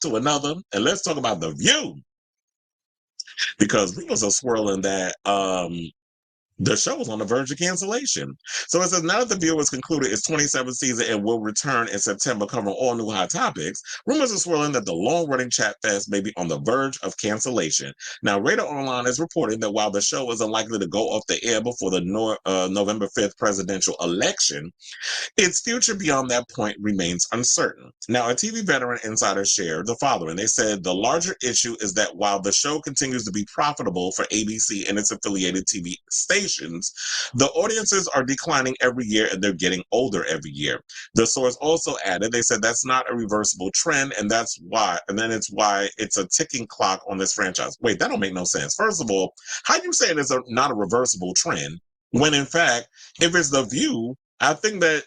to another, and let's talk about The View, because rumors are swirling that the show was on the verge of cancellation. So it says, now that The View has concluded its 27th season and will return in September covering all new hot topics, rumors are swirling that the long-running Chat Fest may be on the verge of cancellation. Now, Radar Online is reporting that while the show is unlikely to go off the air before the November 5th presidential election, its future beyond that point remains uncertain. Now, a TV veteran insider shared the following. They said the larger issue is that while the show continues to be profitable for ABC and its affiliated TV stations, the audiences are declining every year and they're getting older every year. The source also added, they said that's not a reversible trend, and that's why, and then it's why it's a ticking clock on this franchise. Wait, that don't make no sense. First of all, how you saying it's not a reversible trend when in fact, if it's The View, I think that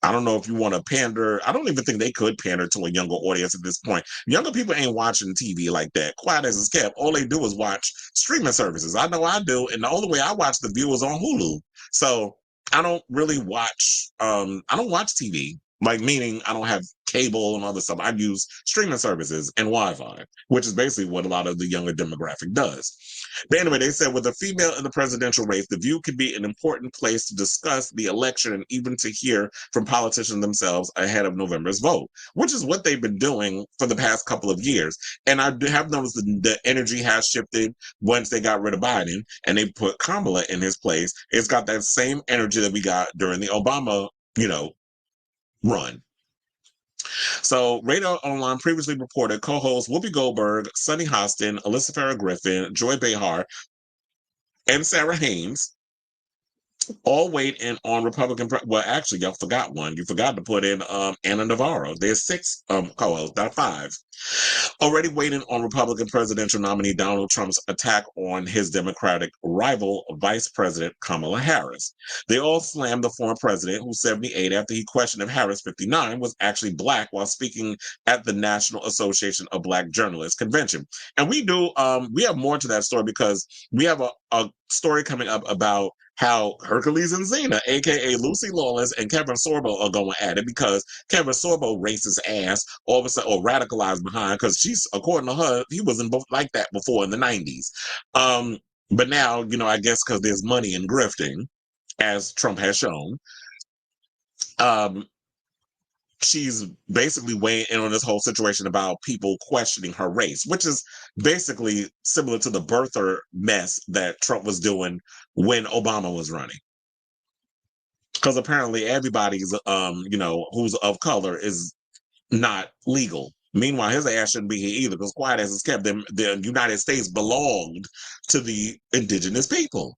I don't know if you want to pander, I don't even think they could pander to a younger audience at this point. Younger people ain't watching TV like that. Quiet as it's kept. All they do is watch streaming services. I know I do. And the only way I watch The View is on Hulu. So I don't really watch, I don't watch TV. Like, meaning I don't have cable and other stuff. I use streaming services and Wi-Fi, which is basically what a lot of the younger demographic does. But anyway, they said with a female in the presidential race, The View could be an important place to discuss the election and even to hear from politicians themselves ahead of November's vote, which is what they've been doing for the past couple of years. And I have noticed the energy has shifted once they got rid of Biden and they put Kamala in his place. It's got that same energy that we got during the Obama, run. So, Radar Online previously reported co-hosts Whoopi Goldberg, Sunny Hostin, Alyssa Farah Griffin, Joy Behar, and Sarah Haynes all weighed in on Republican. Well, actually, y'all forgot one. You forgot to put in Ana Navarro. There's 6 co-hosts, not 5. Already waiting on Republican presidential nominee Donald Trump's attack on his Democratic rival, Vice President Kamala Harris. They all slammed the former president, who's 78, after he questioned if Harris, 59, was actually Black while speaking at the National Association of Black Journalists convention. And we have more to that story because we have a story coming up about how Hercules and Xena, aka Lucy Lawless and Kevin Sorbo, are going at it because Kevin Sorbo racist ass all of a sudden, or radicalized behind, because she's, according to her, he wasn't like that before in the 90s. But now, I guess because there's money in grifting, as Trump has shown, she's basically weighing in on this whole situation about people questioning her race, which is basically similar to the birther mess that Trump was doing when Obama was running. Because apparently everybody's, who's of color is not legal. Meanwhile, his ass shouldn't be here either, because quiet as it's kept, the United States belonged to the indigenous people.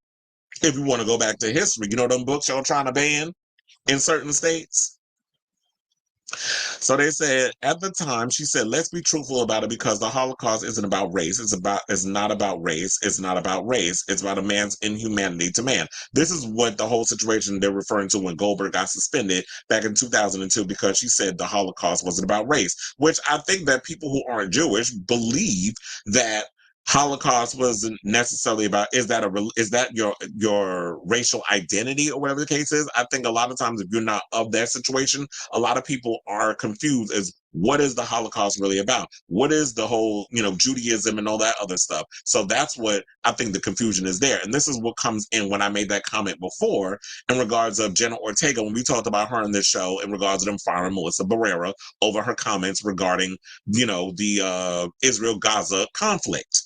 If you want to go back to history, them books y'all trying to ban in certain states? So they said at the time, she said, let's be truthful about it, because the Holocaust isn't about race. It's not about race. It's not about race. It's about a man's inhumanity to man. This is what the whole situation they're referring to when Goldberg got suspended back in 2002, because she said the Holocaust wasn't about race, which I think that people who aren't Jewish believe that Holocaust wasn't necessarily about, is that your racial identity or whatever the case is. I think a lot of times if you're not of that situation, a lot of people are confused as what is the Holocaust really about? What is the whole, Judaism and all that other stuff? So that's what I think the confusion is there. And this is what comes in when I made that comment before in regards of Jenna Ortega, when we talked about her in this show, in regards to them firing Melissa Barrera over her comments regarding, the Israel-Gaza conflict.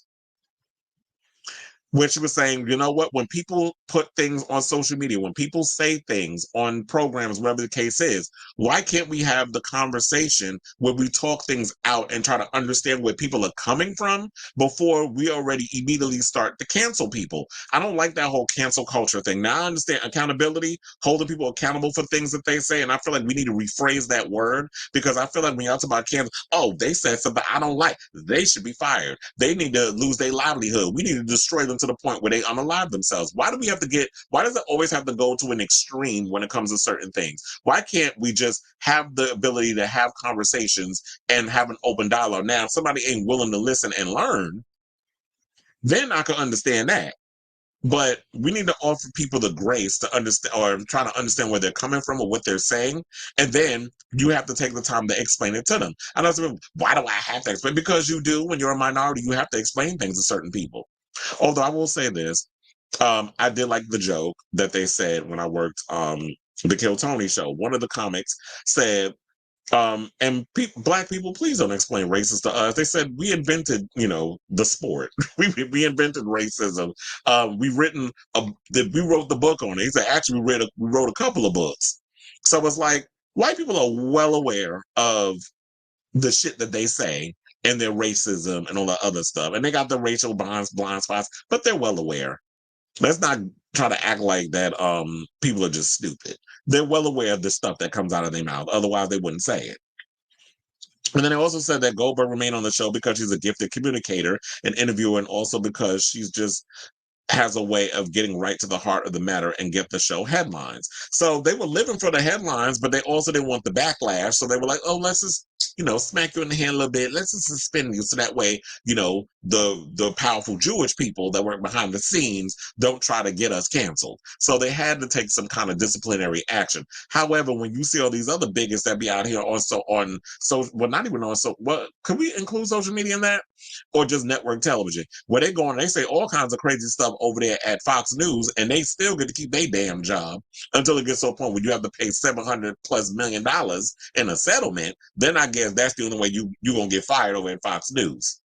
Where she was saying, you know what, when people put things on social media, when people say things on programs, whatever the case is, why can't we have the conversation where we talk things out and try to understand where people are coming from before we already immediately start to cancel people? I don't like that whole cancel culture thing. Now I understand accountability, holding people accountable for things that they say, and I feel like we need to rephrase that word, because I feel like when y'all talk about cancel, they said something I don't like, they should be fired. They need to lose their livelihood. We need to destroy them to the point where they unalive themselves. Why does it always have to go to an extreme when it comes to certain things? Why can't we just have the ability to have conversations and have an open dialogue? Now, if somebody ain't willing to listen and learn, then I can understand that. But we need to offer people the grace to understand or try to understand where they're coming from or what they're saying. And then you have to take the time to explain it to them. I know some people, why do I have to explain? Because you do. When you're a minority, you have to explain things to certain people. Although I will say this, I did like the joke that they said when I worked the Kill Tony show. One of the comics said, and black people, please don't explain racism to us. They said we invented, the sport. we invented racism. We wrote the book on it. He said actually we wrote a couple of books. So it's like white people are well aware of the shit that they say and their racism and all that other stuff, and they got the racial blind spots, but they're well aware. Let's not try to act like that. People are just stupid. They're well aware of the stuff that comes out of their mouth. Otherwise, they wouldn't say it. And then I also said that Goldberg remained on the show because she's a gifted communicator and interviewer, and also because she's just has a way of getting right to the heart of the matter and get the show headlines. So they were living for the headlines, but they also didn't want the backlash. So they were like, oh, let's just, smack you in the hand a little bit. Let's just suspend you. So that way, the powerful Jewish people that work behind the scenes don't try to get us canceled. So they had to take some kind of disciplinary action. However, when you see all these other bigots that be out here not even on, so what, could we include social media in that? Or just network television, where they say all kinds of crazy stuff over there at Fox News, and they still get to keep their damn job until it gets to a point where you have to pay $700+ million in a settlement. Then I guess that's the only way you're gonna get fired over at Fox News.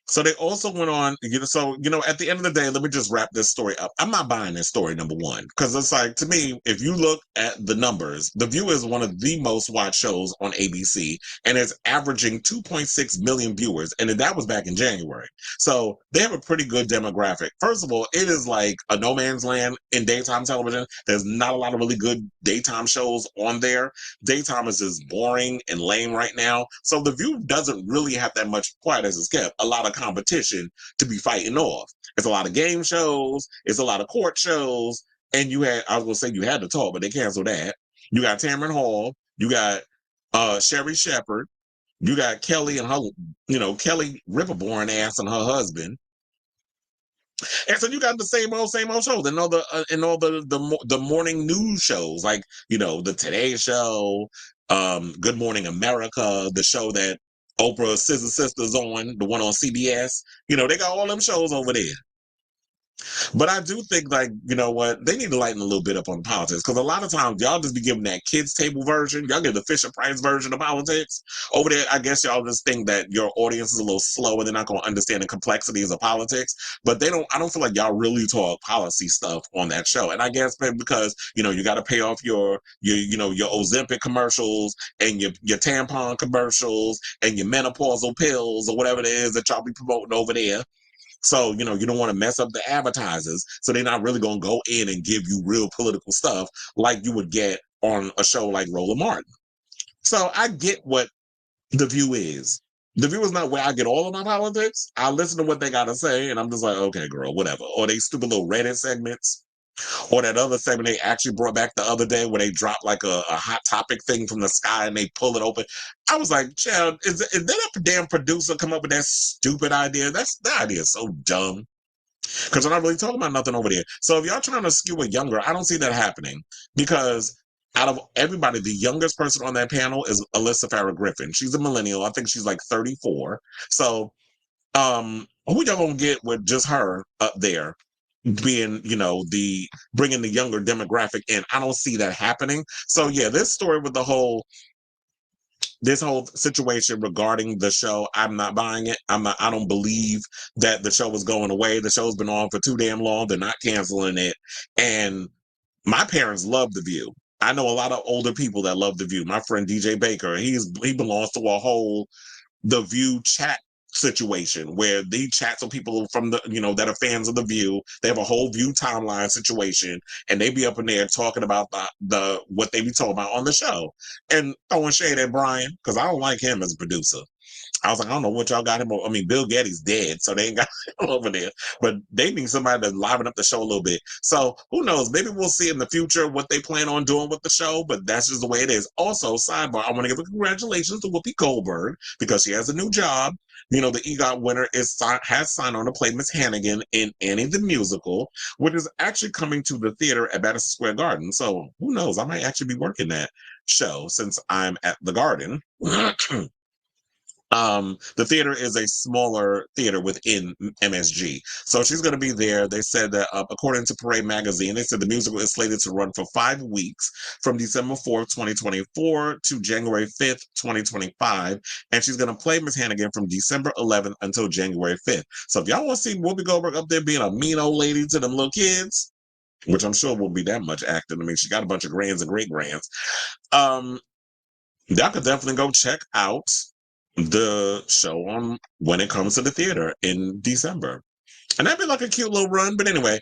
So they also went on, at the end of the day, let me just wrap this story up. I'm not buying this story, number one, because it's like, to me, if you look at the numbers, The View is one of the most watched shows on ABC, and it's averaging 2.6 million viewers, and that was back in January. So they have a pretty good demographic. First of all, it is like a no man's land in daytime television. There's not a lot of really good daytime shows on there. Daytime is just boring and lame right now. So The View doesn't really have that much, quiet as it's kept, a lot of competition to be fighting off. It's a lot of game shows, it's a lot of court shows, and I was gonna say you had to talk, but they canceled that. You got Tamron Hall, you got Sherri Shepherd, you got Kelly and her, Kelly Ripaborn ass and her husband. And so you got the same old shows, and all the morning news shows, like the Today Show, Good Morning America, the show that Oprah Scissor Sisters on, the one on CBS. They got all them shows over there. But I do think, like, you know what, they need to lighten a little bit up on politics, because a lot of times y'all just be giving that kids table version. Y'all get the Fisher Price version of politics over there. I guess y'all just think that your audience is a little slow and they're not going to understand the complexities of politics. But I don't feel like y'all really talk policy stuff on that show. And I guess because you got to pay off your Ozempic commercials and your tampon commercials and your menopausal pills or whatever it is that y'all be promoting over there. So, you don't want to mess up the advertisers. So they're not really going to go in and give you real political stuff like you would get on a show like Roland Martin. So I get what The View is. The View is not where I get all of my politics. I listen to what they got to say, and I'm just like, okay, girl, whatever. Or they stupid little Reddit segments. Or that other segment they actually brought back the other day where they dropped like a hot topic thing from the sky and they pull it open. I was like, child, is that a damn producer come up with that stupid idea? That idea is so dumb. Because we're not really talking about nothing over there. So if y'all trying to skew it younger, I don't see that happening. Because out of everybody, the youngest person on that panel is Alyssa Farah Griffin. She's a millennial. I think she's like 34. So who y'all gonna get with just her up there being, bringing the younger demographic in? I don't see that happening. So yeah, this story with this whole situation regarding the show, I'm not buying it. I don't believe that the show is going away. The show's been on for too damn long. They're not canceling it. And my parents love The View. I know a lot of older people that love The View. My friend DJ Baker, he belongs to a whole The View chat situation where they chat to people from that are fans of The View. They have a whole View timeline situation, and they be up in there talking about the what they be talking about on the show and throwing shade at Brian, because I don't like him as a producer. I was like, I don't know what y'all got him over. I mean, Bill Getty's dead, so they ain't got him over there. But they need somebody to liven up the show a little bit. So who knows? Maybe we'll see in the future what they plan on doing with the show, but that's just the way it is. Also, sidebar, I want to give a congratulations to Whoopi Goldberg because she has a new job. You know, the EGOT winner has signed on to play Miss Hannigan in Annie the Musical, which is actually coming to the theater at Madison Square Garden. So who knows? I might actually be working that show since I'm at the Garden. The theater is a smaller theater within MSG. So she's going to be there. They said that, according to Parade Magazine, they said the musical is slated to run for 5 weeks from December 4th, 2024 to January 5th, 2025. And she's going to play Miss Hannigan from December 11th until January 5th. So if y'all want to see Whoopi Goldberg up there being a mean old lady to them little kids, which I'm sure won't be that much acting. I mean, she got a bunch of grands and great grands. Y'all could definitely go check out the show on when it comes to the theater in December. And that'd be like a cute little run. But anyway,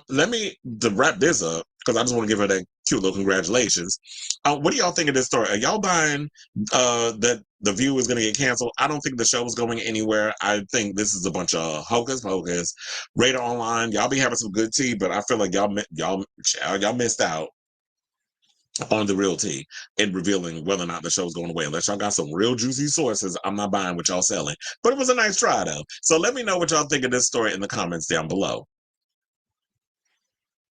let me to wrap this up because I just want to give her that cute little congratulations. What do y'all think of this story? Are y'all buying that The View is going to get canceled? I don't think the show is going anywhere. I think this is a bunch of hocus pocus. Radar Online, y'all be having some good tea, but I feel like y'all missed out on the real tea and revealing whether or not the show's going away. Unless y'all got some real juicy sources, I'm not buying what y'all selling. But it was a nice try though. So let me know what y'all think of this story in the comments down below.